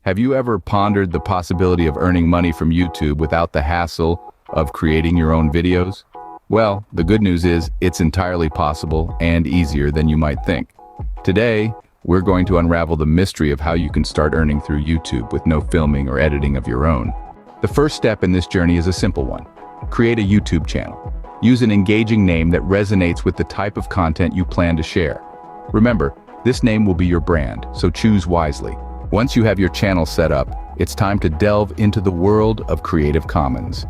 Have you ever pondered the possibility of earning money from YouTube without the hassle of creating your own videos? Well, the good news is it's entirely possible and easier than you might think. Today, we're going to unravel the mystery of how you can start earning through YouTube with no filming or editing of your own. The first step in this journey is a simple one. Create a YouTube channel. Use an engaging name that resonates with the type of content you plan to share. Remember, this name will be your brand, so choose wisely. Once you have your channel set up, it's time to delve into the world of Creative Commons.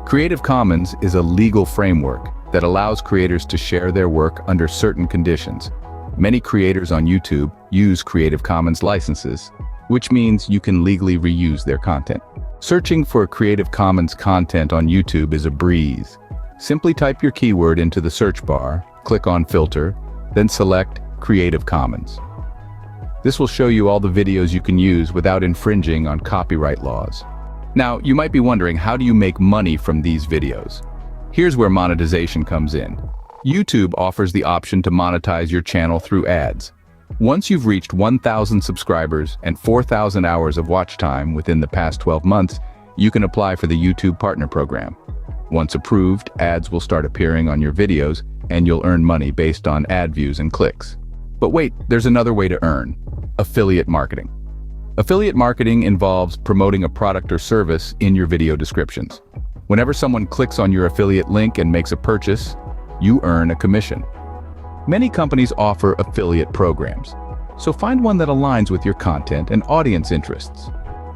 Creative Commons is a legal framework that allows creators to share their work under certain conditions. Many creators on YouTube use Creative Commons licenses, which means you can legally reuse their content. Searching for Creative Commons content on YouTube is a breeze. Simply type your keyword into the search bar, click on Filter, then select Creative Commons. This will show you all the videos you can use without infringing on copyright laws. Now, you might be wondering, how do you make money from these videos? Here's where monetization comes in. YouTube offers the option to monetize your channel through ads. Once you've reached 1,000 subscribers and 4,000 hours of watch time within the past 12 months, you can apply for the YouTube Partner Program. Once approved, ads will start appearing on your videos, and you'll earn money based on ad views and clicks. But wait, there's another way to earn: affiliate marketing. Affiliate marketing involves promoting a product or service in your video descriptions. Whenever someone clicks on your affiliate link and makes a purchase, you earn a commission. Many companies offer affiliate programs, so find one that aligns with your content and audience interests.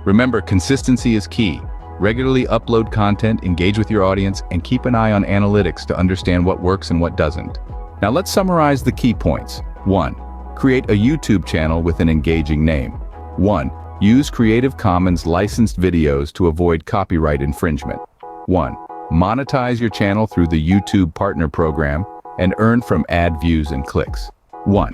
Remember, consistency is key. Regularly upload content, engage with your audience, and keep an eye on analytics to understand what works and what doesn't. Now let's summarize the key points. 1. Create a YouTube channel with an engaging name. 1. Use Creative Commons licensed videos to avoid copyright infringement. 1. Monetize your channel through the YouTube Partner Program and earn from ad views and clicks. 1.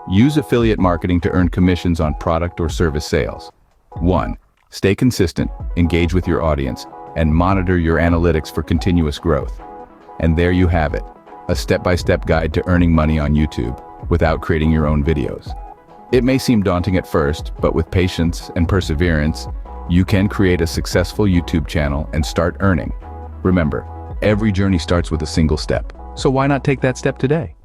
Use affiliate marketing to earn commissions on product or service sales. 1. Stay consistent, engage with your audience, and monitor your analytics for continuous growth. And there you have it, a step-by-step guide to earning money on YouTube without creating your own videos. It may seem daunting at first, but with patience and perseverance, you can create a successful YouTube channel and start earning. Remember, every journey starts with a single step, so why not take that step today?